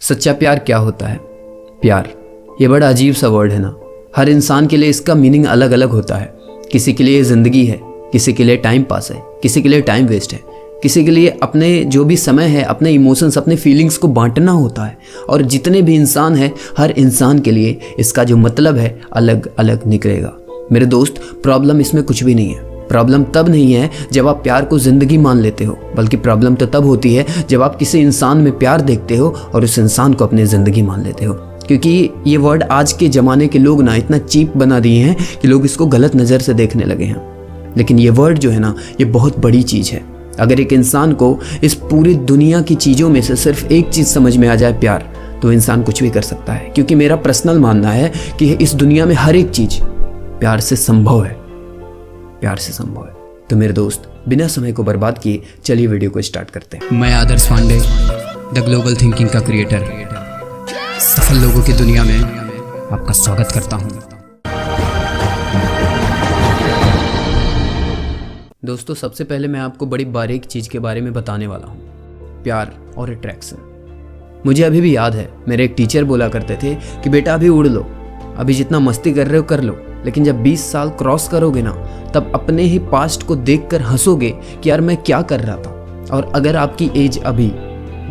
सच्चा प्यार क्या होता है? प्यार ये बड़ा अजीब सा वर्ड है ना। हर इंसान के लिए इसका मीनिंग अलग अलग होता है। किसी के लिए ज़िंदगी है, किसी के लिए टाइम पास है, किसी के लिए टाइम वेस्ट है, किसी के लिए अपने जो भी समय है अपने इमोशंस अपने फीलिंग्स को बांटना होता है। और जितने भी इंसान हैं हर इंसान के लिए इसका जो मतलब है अलग अलग निकलेगा। मेरे दोस्त, प्रॉब्लम इसमें कुछ भी नहीं है। प्रॉब्लम तब नहीं है जब आप प्यार को ज़िंदगी मान लेते हो, बल्कि प्रॉब्लम तो तब होती है जब आप किसी इंसान में प्यार देखते हो और उस इंसान को अपनी ज़िंदगी मान लेते हो। क्योंकि ये वर्ड आज के ज़माने के लोग ना इतना चीप बना दिए हैं कि लोग इसको गलत नज़र से देखने लगे हैं। लेकिन ये वर्ड जो है ना, ये बहुत बड़ी चीज़ है। अगर एक इंसान को इस पूरी दुनिया की चीज़ों में से सिर्फ एक चीज़ समझ में आ जाए, प्यार, तो इंसान कुछ भी कर सकता है। क्योंकि मेरा पर्सनल मानना है कि इस दुनिया में हर एक चीज़ प्यार से संभव है, प्यार से संभव है। तो मेरे दोस्त, बिना समय को बर्बाद किए चलिए वीडियो को स्टार्ट करते हैं। मैं आदर्श पांडे, द ग्लोबल थिंकिंग का क्रिएटर, सफल लोगों की दुनिया में आपका स्वागत करता हूं। दोस्तों, सबसे पहले मैं आपको बड़ी बारीक चीज़ के बारे में बताने वाला हूँ, प्यार और अट्रैक्शन। मुझे अभी भी याद है, मेरे एक टीचर बोला करते थे कि बेटा अभी उड़ लो, अभी जितना मस्ती कर रहे हो कर लो, लेकिन जब 20 साल क्रॉस करोगे ना, तब अपने ही पास्ट को देखकर हंसोगे कि यार मैं क्या कर रहा था। और अगर आपकी एज अभी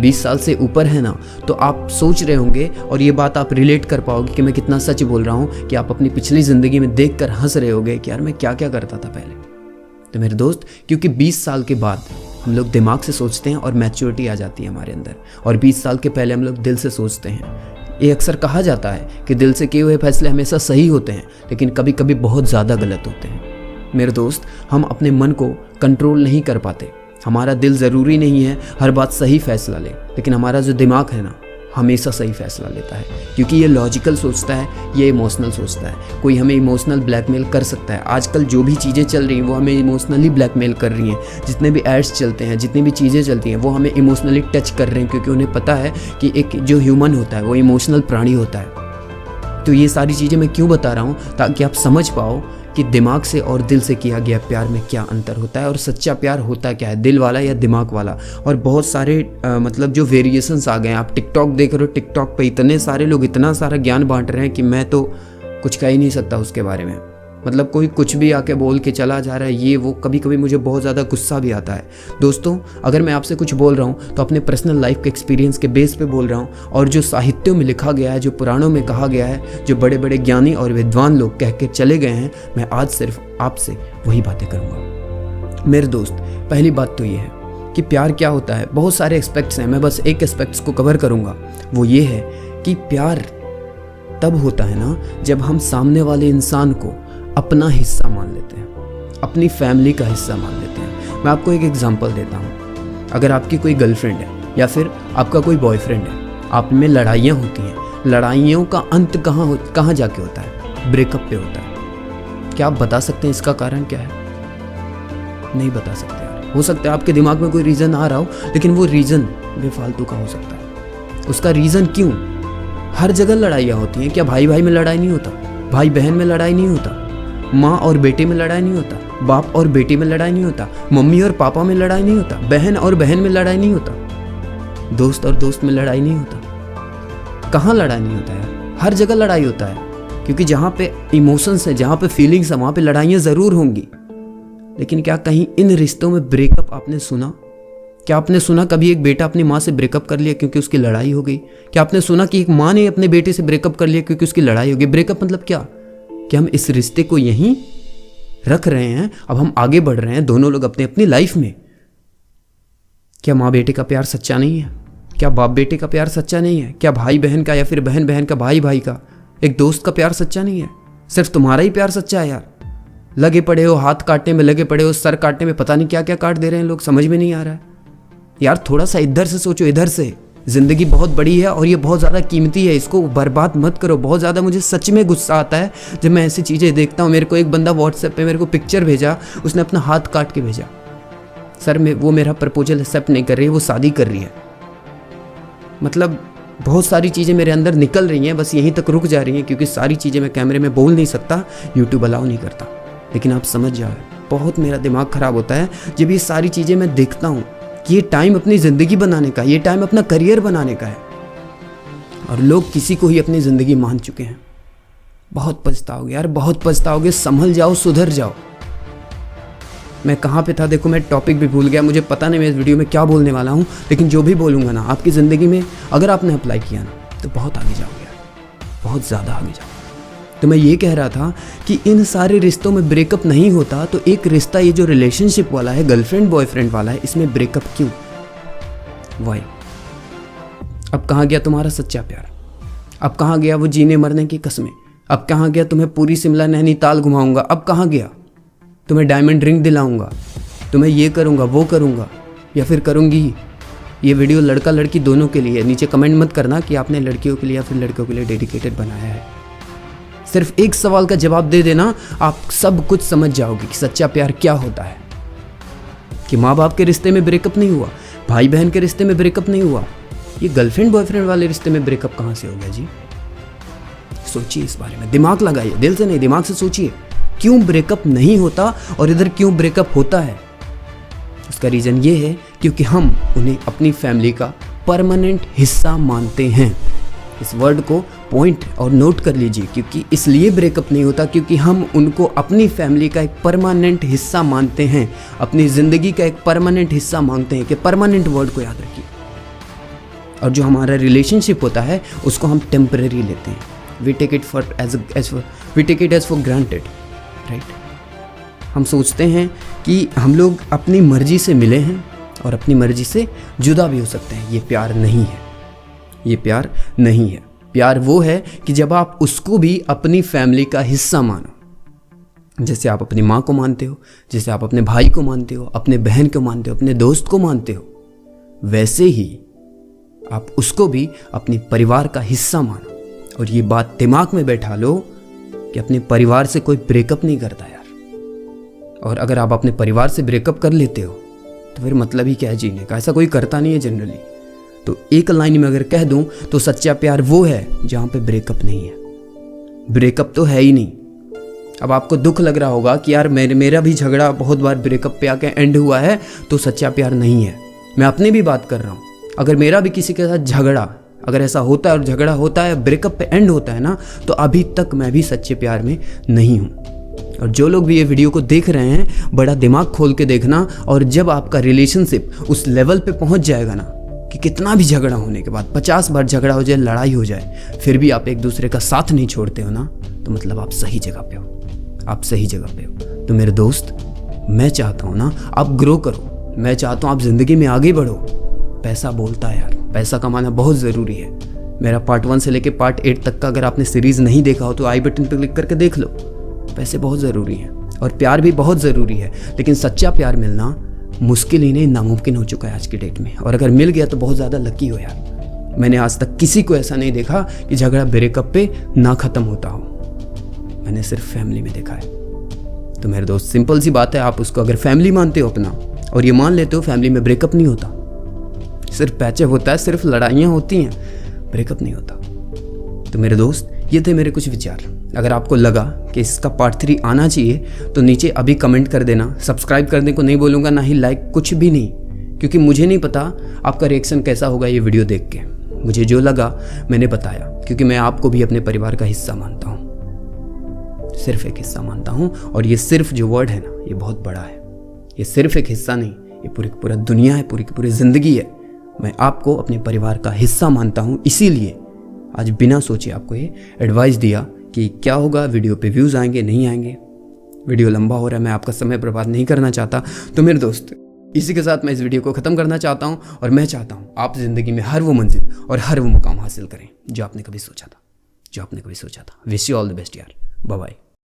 20 साल से ऊपर है ना, तो आप सोच रहे होंगे और ये बात आप रिलेट कर पाओगे कि मैं कितना सच बोल रहा हूँ, कि आप अपनी पिछली ज़िंदगी में देखकर हंस रहे होगे कि यार मैं क्या क्या करता था पहले। तो मेरे दोस्त, क्योंकि 20 साल के बाद हम लोग दिमाग से सोचते हैं और मैच्योरिटी आ जाती है हमारे अंदर, और 20 साल के पहले हम लोग दिल से सोचते हैं। ये अक्सर कहा जाता है कि दिल से किए हुए फैसले हमेशा सही होते हैं, लेकिन कभी कभी बहुत ज़्यादा गलत होते हैं। मेरे दोस्त, हम अपने मन को कंट्रोल नहीं कर पाते। हमारा दिल ज़रूरी नहीं है हर बात सही फैसला ले, लेकिन हमारा जो दिमाग है ना, हमेशा सही फैसला लेता है। क्योंकि ये लॉजिकल सोचता है, ये इमोशनल सोचता है। कोई हमें इमोशनल ब्लैकमेल कर सकता है। आजकल जो भी चीज़ें चल रही हैं वो हमें इमोशनली ब्लैकमेल कर रही हैं। जितने भी एड्स चलते हैं, जितनी भी चीज़ें चलती हैं, वो हमें इमोशनली टच कर रहे हैं, क्योंकि उन्हें पता है कि एक जो ह्यूमन होता है वो इमोशनल प्राणी होता है। तो ये सारी चीज़ें मैं क्यों बता रहा हूँ, ताकि आप समझ पाओ कि दिमाग से और दिल से किया गया प्यार में क्या अंतर होता है, और सच्चा प्यार होता क्या है, दिल वाला या दिमाग वाला। और बहुत सारे मतलब जो वेरिएशंस आ गए हैं। आप टिकटॉक देख रहे हो, टिकटॉक पे इतने सारे लोग इतना सारा ज्ञान बांट रहे हैं कि मैं तो कुछ कह ही नहीं सकता उसके बारे में। मतलब कोई कुछ भी आके बोल के चला जा रहा है, ये वो। कभी कभी मुझे बहुत ज़्यादा गुस्सा भी आता है। दोस्तों, अगर मैं आपसे कुछ बोल रहा हूँ तो अपने पर्सनल लाइफ के एक्सपीरियंस के बेस पे बोल रहा हूँ, और जो साहित्यों में लिखा गया है, जो पुराणों में कहा गया है, जो बड़े बड़े ज्ञानी और विद्वान लोग कह के चले गए हैं, मैं आज सिर्फ आपसे वही बातें करूँगा। मेरे दोस्त, पहली बात तो ये है कि प्यार क्या होता है। बहुत सारे एस्पेक्ट्स हैं, मैं बस एक एस्पेक्ट्स को कवर करूँगा। वो ये है कि प्यार तब होता है ना जब हम सामने वाले इंसान को अपना हिस्सा मान लेते हैं, अपनी फैमिली का हिस्सा मान लेते हैं। मैं आपको एक एग्जांपल देता हूँ। अगर आपकी कोई गर्लफ्रेंड है या फिर आपका कोई बॉयफ्रेंड है, आप में लड़ाइयाँ होती हैं। लड़ाइयों का अंत कहाँ जाके होता है? ब्रेकअप पे होता है। क्या आप बता सकते हैं इसका कारण क्या है? नहीं बता सकते यार। हो सकता है आपके दिमाग में कोई रीज़न आ रहा हो, लेकिन वो रीज़न बेफालतू का हो सकता है। उसका रीज़न क्यों? हर जगह लड़ाइयाँ होती हैं। क्या भाई भाई में लड़ाई नहीं होता? भाई बहन में लड़ाई नहीं होता? माँ और बेटे में लड़ाई नहीं होता? बाप और बेटी में लड़ाई नहीं होता? मम्मी और पापा में लड़ाई नहीं होता? बहन और बहन में लड़ाई नहीं होता? दोस्त और दोस्त में लड़ाई नहीं होता? कहाँ लड़ाई नहीं होता है? हर जगह लड़ाई होता है। क्योंकि जहाँ पे इमोशंस है, जहाँ पे फीलिंग्स है, वहाँ पे लड़ाइयाँ ज़रूर होंगी। लेकिन क्या कहीं इन रिश्तों में ब्रेकअप आपने सुना? क्या आपने सुना कभी एक बेटा अपनी माँ से ब्रेकअप कर लिया क्योंकि उसकी लड़ाई हो गई? क्या आपने सुना कि एक माँ ने अपने बेटे से ब्रेकअप कर लिया क्योंकि उसकी लड़ाई हो गई? ब्रेकअप मतलब क्या? कि हम इस रिश्ते को यहीं रख रहे हैं, अब हम आगे बढ़ रहे हैं, दोनों लोग अपनी अपनी लाइफ में। क्या माँ बेटे का प्यार सच्चा नहीं है? क्या बाप बेटे का प्यार सच्चा नहीं है? क्या भाई बहन का या फिर बहन बहन का, भाई भाई का, एक दोस्त का प्यार सच्चा नहीं है? सिर्फ तुम्हारा ही प्यार सच्चा है यार। लगे पड़े हो, हाथ काटने में लगे पड़े हो, सर काटने में, पता नहीं क्या क्या काट दे रहे हैं लोग, समझ में नहीं आ रहा है यार। थोड़ा सा इधर से सोचो, इधर से। ज़िंदगी बहुत बड़ी है और ये बहुत ज़्यादा कीमती है, इसको बर्बाद मत करो। बहुत ज़्यादा मुझे सच में गुस्सा आता है जब मैं ऐसी चीज़ें देखता हूँ। मेरे को एक बंदा व्हाट्सएप पे मेरे को पिक्चर भेजा, उसने अपना हाथ काट के भेजा। सर वो मेरा प्रपोजल एक्सेप्ट नहीं कर रही है, वो शादी कर रही है। मतलब बहुत सारी चीज़ें मेरे अंदर निकल रही हैं, बस यहीं तक रुक जा रही हैं, क्योंकि सारी चीज़ें मैं कैमरे में बोल नहीं सकता, यूट्यूब अलाउ नहीं करता। लेकिन आप समझ जाओ, बहुत मेरा दिमाग ख़राब होता है जब ये सारी चीज़ें मैं देखता हूँ। ये टाइम अपनी ज़िंदगी बनाने का, ये टाइम अपना करियर बनाने का है। और लोग किसी को ही अपनी ज़िंदगी मान चुके हैं। बहुत पछताओगे यार, बहुत पछताओगे। संभल जाओ, सुधर जाओ। मैं कहाँ पे था देखो, मैं टॉपिक भी भूल गया। मुझे पता नहीं मैं इस वीडियो में क्या बोलने वाला हूँ, लेकिन जो भी बोलूँगा ना, आपकी ज़िंदगी में अगर आपने अप्लाई किया ना तो बहुत आगे जाओगे यार, बहुत ज़्यादा आगे जाओगे। तो मैं ये कह रहा था कि इन सारे रिश्तों में ब्रेकअप नहीं होता तो एक रिश्ता, ये जो रिलेशनशिप वाला है, गर्लफ्रेंड बॉयफ्रेंड वाला है, इसमें ब्रेकअप क्यों? वाई? अब कहाँ गया तुम्हारा सच्चा प्यार? अब कहाँ गया वो जीने मरने की कस्में? अब कहाँ गया तुम्हें पूरी शिमला नैनीताल घुमाऊंगा? अब कहाँ गया तुम्हें डायमंड रिंग दिलाऊंगा? तुम्हें ये करूंगा, वो करूंगा, या फिर करूंगी? ये वीडियो लड़का लड़की दोनों के लिए है। नीचे कमेंट मत करना कि आपने लड़कियों के लिए या फिर लड़कों के लिए डेडिकेटेड बनाया है। सिर्फ एक सवाल का जवाब दे देना, आप सब कुछ समझ जाओगे कि सच्चा प्यार क्या होता है। कि माँ बाप के रिश्ते में ब्रेकअप नहीं हुआ, भाई बहन के रिश्ते में ब्रेकअप नहीं हुआ, ये गर्लफ्रेंड बॉयफ्रेंड वाले रिश्ते में ब्रेकअप कहाँ से हो गया जी? सोचिए इस बारे में, दिमाग लगाइए, दिल से नहीं दिमाग से सोचिए। क्यों ब्रेकअप नहीं होता और इधर क्यों ब्रेकअप होता है? उसका रीज़न ये है क्योंकि हम उन्हें अपनी फैमिली का परमानेंट हिस्सा मानते हैं। इस वर्ड को पॉइंट और नोट कर लीजिए, क्योंकि इसलिए ब्रेकअप नहीं होता क्योंकि हम उनको अपनी फैमिली का एक परमानेंट हिस्सा मानते हैं, अपनी ज़िंदगी का एक परमानेंट हिस्सा मानते हैं। कि परमानेंट वर्ड को याद रखिए। और जो हमारा रिलेशनशिप होता है उसको हम टेम्परेरी लेते हैं। We take it as for granted, right? हम सोचते हैं कि हम लोग अपनी मर्जी से मिले हैं और अपनी मर्जी से जुदा भी हो सकते हैं। ये प्यार नहीं है, ये प्यार नहीं है। प्यार वो है कि जब आप उसको भी अपनी फैमिली का हिस्सा मानो। जैसे आप अपनी माँ को मानते हो, जैसे आप अपने भाई को मानते हो, अपने बहन को मानते हो, अपने दोस्त को मानते हो, वैसे ही आप उसको भी अपने परिवार का हिस्सा मानो। और ये बात दिमाग में बैठा लो कि अपने परिवार से कोई ब्रेकअप नहीं करता यार। और अगर आप अपने परिवार से ब्रेकअप कर लेते हो तो फिर मतलब ही क्या है जीने का? ऐसा कोई करता नहीं है जनरली। तो एक लाइन में अगर कह दूं तो सच्चा प्यार वो है जहां पे ब्रेकअप नहीं है। ब्रेकअप तो है ही नहीं। अब आपको दुख लग रहा होगा कि यार मेरा भी झगड़ा बहुत बार ब्रेकअप पे आके एंड हुआ है, तो सच्चा प्यार नहीं है। मैं अपनी भी बात कर रहा हूँ। अगर मेरा भी किसी के साथ झगड़ा, अगर ऐसा होता है और झगड़ा होता है, ब्रेकअप पे एंड होता है ना, तो अभी तक मैं भी सच्चे प्यार में नहीं हूँ। और जो लोग भी ये वीडियो को देख रहे हैं, बड़ा दिमाग खोल के देखना। और जब आपका रिलेशनशिप उस लेवल पे पहुँच जाएगा ना कि कितना भी झगड़ा होने के बाद, 50 बार झगड़ा हो जाए, लड़ाई हो जाए, फिर भी आप एक दूसरे का साथ नहीं छोड़ते हो ना, तो मतलब आप सही जगह पे हो, आप सही जगह पे हो। तो मेरे दोस्त, मैं चाहता हूँ ना आप ग्रो करो। मैं चाहता हूँ आप ज़िंदगी में आगे बढ़ो। पैसा बोलता है यार, पैसा कमाना बहुत ज़रूरी है। मेरा पार्ट 1 से लेके पार्ट 8 तक का अगर आपने सीरीज़ नहीं देखा हो तो आई बटन पर क्लिक करके देख लो। पैसे बहुत ज़रूरी हैं और प्यार भी बहुत ज़रूरी है, लेकिन सच्चा प्यार मिलना मुश्किल ही नहीं, नामुमकिन हो चुका है आज की डेट में। और अगर मिल गया तो बहुत ज़्यादा लकी हो यार। मैंने आज तक किसी को ऐसा नहीं देखा कि झगड़ा ब्रेकअप पे ना ख़त्म होता हो। मैंने सिर्फ फैमिली में देखा है। तो मेरे दोस्त, सिंपल सी बात है, आप उसको अगर फैमिली मानते हो अपना और ये मान लेते हो फैमिली में ब्रेकअप नहीं होता, सिर्फ पैचअप होता है, सिर्फ लड़ाइयाँ होती हैं, ब्रेकअप नहीं होता। तो मेरे दोस्त, ये थे मेरे कुछ विचार। अगर आपको लगा कि इसका पार्ट 3 आना चाहिए तो नीचे अभी कमेंट कर देना। सब्सक्राइब करने को नहीं बोलूँगा, ना ही लाइक, कुछ भी नहीं, क्योंकि मुझे नहीं पता आपका रिएक्शन कैसा होगा ये वीडियो देख के। मुझे जो लगा मैंने बताया, क्योंकि मैं आपको भी अपने परिवार का हिस्सा मानता हूँ, सिर्फ एक हिस्सा मानता हूँ। और ये सिर्फ जो वर्ड है ना, ये बहुत बड़ा है। ये सिर्फ एक हिस्सा नहीं, ये पूरा दुनिया है, पूरी की पूरी ज़िंदगी है। मैं आपको अपने परिवार का हिस्सा मानता हूँ, इसीलिए आज बिना सोचे आपको ये एडवाइस दिया कि क्या होगा, वीडियो पे व्यूज़ आएंगे नहीं आएंगे। वीडियो लंबा हो रहा है, मैं आपका समय बर्बाद नहीं करना चाहता। तो मेरे दोस्त, इसी के साथ मैं इस वीडियो को ख़त्म करना चाहता हूँ। और मैं चाहता हूँ आप ज़िंदगी में हर वो मंजिल और हर वो मुकाम हासिल करें जो आपने कभी सोचा था, wish you all the best यार। Bye bye.